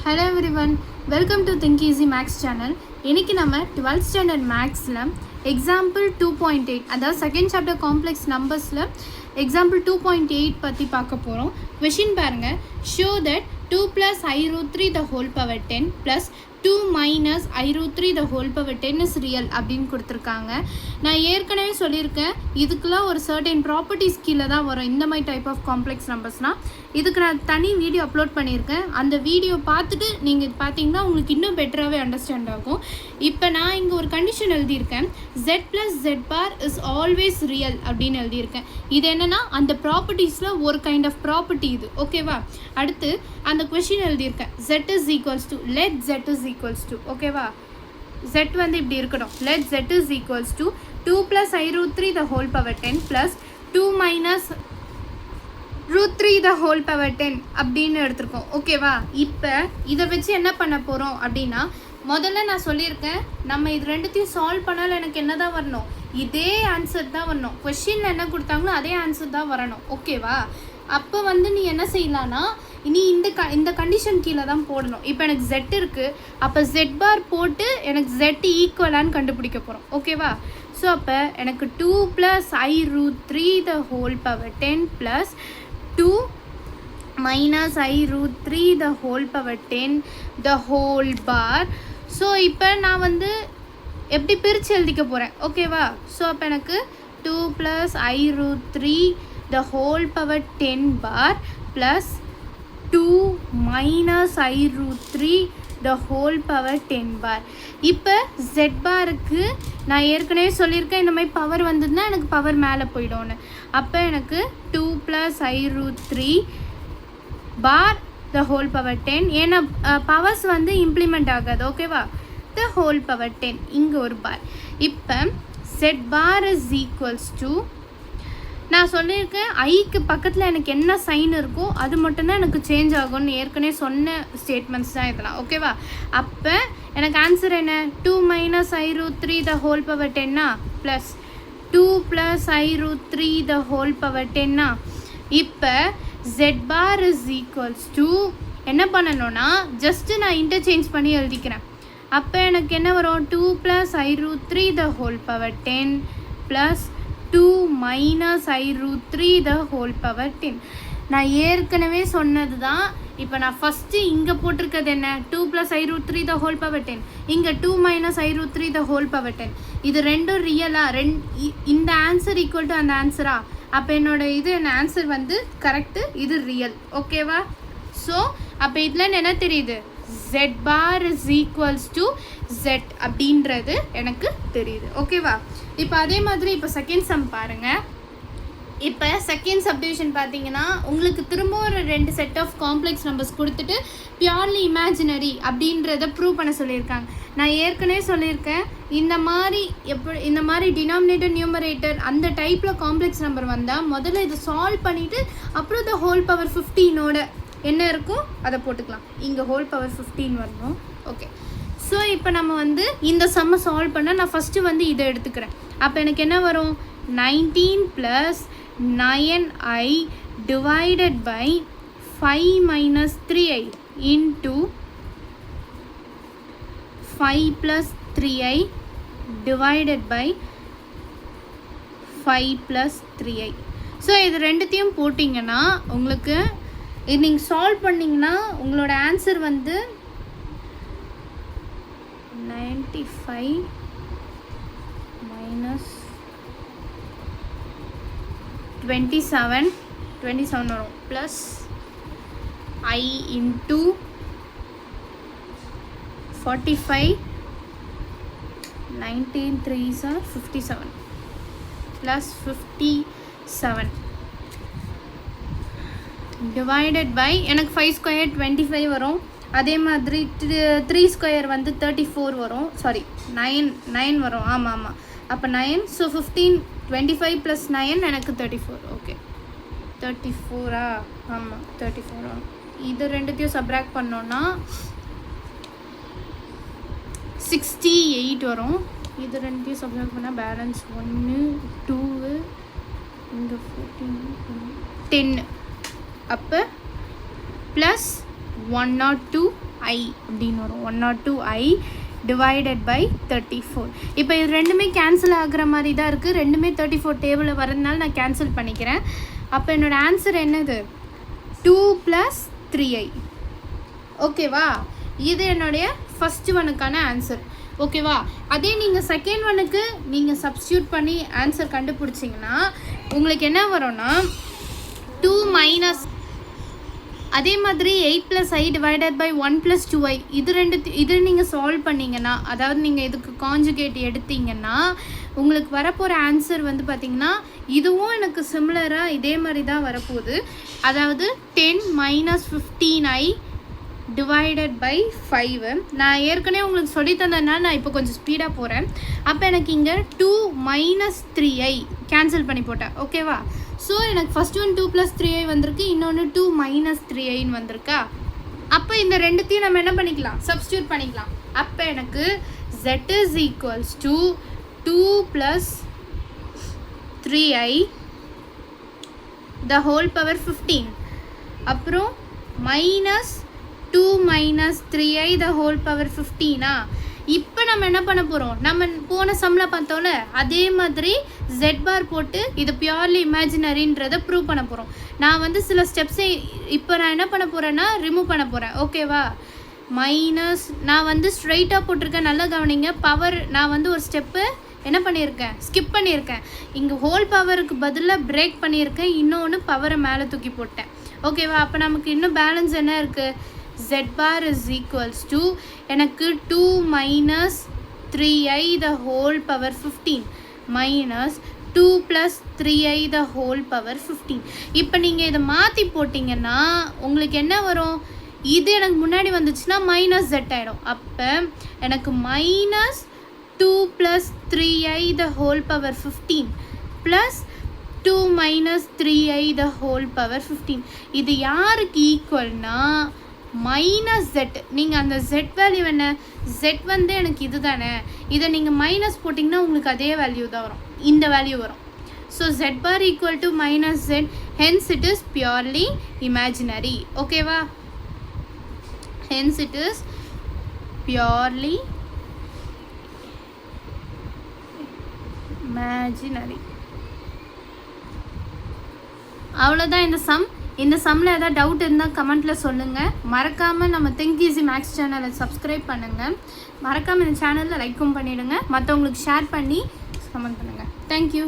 Hello everyone, welcome to Think Easy Max channel. இன்னைக்கு நம்ம 12th standard Maxல example 2.8 அதாவது second chapter complex numbersல example 2.8 பத்தி பார்க்க போறோம். question பாருங்க. show that 2 plus I root 3 the whole power 10 plus 2 minus I root 3 the whole power 10 is real அப்படின்னு கொடுத்துருக்காங்க. நான் ஏற்கனவே சொல்லியிருக்கேன் இதுக்கெல்லாம் ஒரு சர்டன் ப்ராப்பர்ட்டிஸ் கீழே தான் வரும் இந்த மாதிரி டைப் ஆஃப் காம்ப்ளெக்ஸ் நம்பர்ஸ்னால். இதுக்கு நான் தனி வீடியோ அப்லோட் பண்ணியிருக்கேன். அந்த வீடியோ பார்த்துட்டு நீங்கள் பார்த்தீங்கன்னா உங்களுக்கு இன்னும் பெட்டராகவே அண்டர்ஸ்டாண்ட் ஆகும். இப்போ நான் இங்கே ஒரு கண்டிஷன் எழுதியிருக்கேன், z plus z bar is always real அப்படின்னு எழுதியிருக்கேன். இது என்னென்னா அந்த ப்ராப்பர்ட்டிஸில் ஒரு கைண்ட் ஆஃப் ப்ராப்பர்ட்டி இது, ஓகேவா? அடுத்து அந்த கொஷின் எழுதியிருக்கேன், z is equals to, let z is equals to, ஓகேவா? z வந்து இப்படி இருக்கணும், let z is equals to 2 plus I root 3 the whole power 10 plus 2 minus root 3 the whole power 10 அப்படின்னு எடுத்திருக்கோம், ஓகேவா? இப்போ இதை வச்சு என்ன பண்ண போகிறோம் அப்படின்னா, முதல்ல நான் சொல்லியிருக்கேன் நம்ம இது ரெண்டுத்தையும் சால்வ் பண்ணாலும் எனக்கு என்ன தான் வரணும், இதே ஆன்சர் தான் வரணும். கொஷினில் என்ன கொடுத்தாங்களோ அதே ஆன்சர் தான் வரணும், ஓகேவா? அப்போ வந்து நீ என்ன செய்யலான்னா, இனி இந்த கண்டிஷன் கீழே தான் போடணும். இப்போ எனக்கு z இருக்குது, அப்போ z பார் போட்டு எனக்கு z ஈக்குவலான்னு கண்டுபிடிக்க போகிறோம், ஓகேவா? ஸோ அப்போ எனக்கு 2 plus I root 3 the whole power 10 plus 2 minus I root 3 the whole power 10 the whole bar. So இப்போ நான் வந்து எப்படி பிரித்து எழுதிக்க போகிறேன், ஓகேவா? ஸோ அப்போ எனக்கு 2 plus I root 3 the whole power 10 bar plus 2 minus I root 3 the whole power 10 bar. இப்போ z பாருக்கு நான் ஏற்கனவே சொல்லியிருக்கேன் இந்த மாதிரி பவர் வந்ததுன்னா எனக்கு பவர் மேலே போயிடும்னு. அப்போ எனக்கு 2 plus I root 3 bar the whole power 10, ஏன்னா பவர்ஸ் வந்து இம்ப்ளிமெண்ட் ஆகாது, ஓகேவா? the whole power 10 இங்கே ஒரு பார். இப்போ z bar is equals to, நான் சொல்லியிருக்கேன் ஐக்கு பக்கத்தில் எனக்கு என்ன சைன் இருக்கோ அது மட்டும்தான் எனக்கு சேஞ்ச் ஆகும்னு ஏற்கனவே சொன்ன ஸ்டேட்மெண்ட்ஸ் தான் இதெல்லாம், ஓகேவா? அப்போ எனக்கு ஆன்சர் என்ன, 2 minus I root 3 the whole power 10 plus 2 plus I root 3 the whole power 10. இப்போ z bar is equals to என்ன பண்ணணும்னா ஜஸ்ட்டு நான் இன்டர்சேஞ்ச் பண்ணி எழுதிக்கிறேன். அப்போ எனக்கு என்ன வரும், 2 plus I root 3 the whole power 10 plus 2 minus I root 3 the whole power 10. நான் ஏற்கனவே சொன்னது தான். இப்போ நான் ஃபஸ்ட்டு இங்கே போட்டிருக்கிறது என்ன, 2 plus I root 3 the whole power 10, இங்கே 2 minus I root 3 the whole power 10. இது ரெண்டும் ரியலாக இந்த ஆன்சர் ஈக்குவல் டு அந்த ஆன்சரா? அப்போ என்னோட என்ன ஆன்சர் வந்து கரெக்டு, இது ரியல், ஓகேவா? ஸோ அப்போ இதில் என்ன தெரியுது, z bar is equals to z அப்படின்றது எனக்கு தெரியுது, ஓகேவா? இப்போ அதே மாதிரி இப்போ செகண்ட் சம் பாருங்கள். இப்போ செகண்ட் சப்டிவிஷன் பார்த்தீங்கன்னா உங்களுக்கு திரும்ப ஒரு 2 செட் ஆஃப் காம்ப்ளெக்ஸ் நம்பர்ஸ் கொடுத்துட்டு பியூர்லி இமேஜினரி அப்படின்றத ப்ரூவ் பண்ண சொல்லியிருக்காங்க. நான் ஏற்கனவே சொல்லியிருக்கேன் இந்த மாதிரி டினாமினேட்டர் நியூமரேட்டர் அந்த டைப்பில் காம்ப்ளெக்ஸ் நம்பர் வந்தால் முதல்ல இதை சால்வ் பண்ணிவிட்டு அப்புறம் இந்த ஹோல் பவர் 15ஓட என்ன இருக்கும் அதை போட்டுக்கலாம். இங்கே ஹோல் பவர் 15 வரணும், ஓகே? ஸோ இப்போ நம்ம வந்து இந்த சம்மை சால்வ் பண்ண நான் ஃபஸ்ட்டு வந்து இதை எடுத்துக்கிறேன். அப்போ எனக்கு என்ன வரும், 19 plus 9i divided by 5 minus 3i into 5 plus 3i divided by 5 plus 3i. So இது ரெண்டுத்தையும் போட்டிங்கன்னா உங்களுக்கு இது நீங்கள் சால்வ் பண்ணிங்கன்னா உங்களோட ஆன்சர் வந்து 95 minus 27 வரும் plus I into 45 19 3s are 57 plus 57 divided by எனக்கு 5 square 25 வரும். அதே மாதிரி 3 ஸ்கொயர் வந்து 34 வரும், சாரி 9 வரும், ஆமாம். அப்போ 9, ஸோ 15 25 + 9 எனக்கு 34, ஓகே? 34 ஆமாம் 34 வரும். இது ரெண்டுத்தையும் சப்ராக்ட் பண்ணோன்னா 68 வரும். இது ரெண்டுத்தையும் சப்ராக்ட் பண்ணால் பேலன்ஸ் 1 2 இங்கே 14 10. அப்போ ப்ளஸ் 102 I அப்படின்னு வரும். 102I divided by 34. இப்போ இது ரெண்டுமே கேன்சல் ஆகுற மாதிரி தான் இருக்குது. ரெண்டுமே 34 டேபிளில் வரதுனால நான் கேன்சல் பண்ணிக்கிறேன். அப்போ என்னோடய ஆன்சர் என்னது? 2 + 3I. ஓகேவா? இது என்னுடைய ஃபஸ்ட்டு ஒனுக்கான ஆன்சர். ஓகேவா? அதே நீங்கள் செகண்ட் ஒனுக்கு நீங்கள் சப்ஸ்டியூட் பண்ணி ஆன்சர் கண்டுபிடிச்சிங்கன்னா உங்களுக்கு என்ன வரும்னா 2 மைனஸ், அதே மாதிரி 8 + I டிவைடட் பை 1 + 2I. இது நீங்கள் சால்வ் பண்ணிங்கன்னா, அதாவது நீங்கள் இதுக்கு கான்ஜுகேட் எடுத்தீங்கன்னா உங்களுக்கு வரப்போகிற ஆன்சர் வந்து பார்த்திங்கன்னா இதுவும் எனக்கு சிமிலராக இதே மாதிரி தான் வரப்போகுது. அதாவது 10 - 15I டிவைடட் பை 5. நான் ஏற்கனவே உங்களுக்கு சொல்லி தந்ததுனால நான் இப்போ கொஞ்சம் ஸ்பீடாக போகிறேன். அப்போ எனக்கு இங்கே 2 - 3I கேன்சல் பண்ணி போட்டேன். ஓகேவா? ஸோ எனக்கு ஃபஸ்ட் ஒன் 2 + 3I வந்திருக்கு, இன்னொன்று 2 - 3Iன்னு வந்திருக்கா. அப்போ இந்த ரெண்டுத்தையும் நம்ம என்ன பண்ணிக்கலாம்? சப்ஸ்டியூட் பண்ணிக்கலாம். அப்போ எனக்கு Z is equals to 2 + 3I the whole power 15, அப்புறம் -2 - 3I the whole power 15. இப்போ நம்ம என்ன பண்ண போகிறோம்? நம்ம போன சம்மில் பார்த்தோம்ல, அதே மாதிரி Z பார் போட்டு இது பியூர்லி இமேஜினரின்றதை ப்ரூவ் பண்ண போகிறோம். நான் வந்து சில ஸ்டெப்ஸை இப்போ நான் என்ன பண்ண போகிறேன்னா ரிமூவ் பண்ண போகிறேன். ஓகேவா? மைனஸ் நான் வந்து ஸ்ட்ரைட்டாக போட்டிருக்கேன், நல்லா கவனிங்க. பவர் நான் வந்து ஒரு ஸ்டெப்பு என்ன பண்ணியிருக்கேன்? ஸ்கிப் பண்ணியிருக்கேன். இங்கே ஹோல் பவருக்கு பதிலாக பிரேக் பண்ணியிருக்கேன், இன்னொன்று பவரை மேலே தூக்கி போட்டேன். ஓகேவா? அப்போ நமக்கு இன்னும் பேலன்ஸ் என்ன இருக்குது? Z bar is equals to எனக்கு 2 - 3I the whole power 15 minus 2 + 3I the whole power 15. இப்போ நீங்கள் இதை மாற்றி போட்டிங்கன்னா உங்களுக்கு என்ன வரும்? இது எனக்கு முன்னாடி வந்துச்சுன்னா -Z ஆகிடும். அப்போ எனக்கு -2 + 3I the whole power 15 plus 2 - 3I the whole power 15. இது யாருக்கு ஈக்குவல்னா -Z. நீங்கள் அந்த Z வேல்யூ என்ன? Z வந்து எனக்கு இது தானே, இதை நீங்கள் மைனஸ் போட்டிங்கன்னா உங்களுக்கு அதே வேல்யூ தான் வரும், இந்த வேல்யூ வரும். So Z bar equal to -Z, hence it is purely imaginary. ஓகேவா? hence it is purely imaginary. அவ்வளோதான் இந்த சம். இந்த சம்மில் ஏதாவது டவுட் இருந்தால் கமெண்ட்டில் சொல்லுங்கள். மறக்காமல் நம்ம திங்க் ஈஸி மேக்ஸ் சேனலை சப்ஸ்கிரைப் பண்ணுங்கள். மறக்காமல் இந்த சேனலில் லைக்கும் பண்ணிவிடுங்க. மற்றவங்களுக்கு ஷேர் பண்ணி கமெண்ட் பண்ணுங்கள். தேங்க்யூ.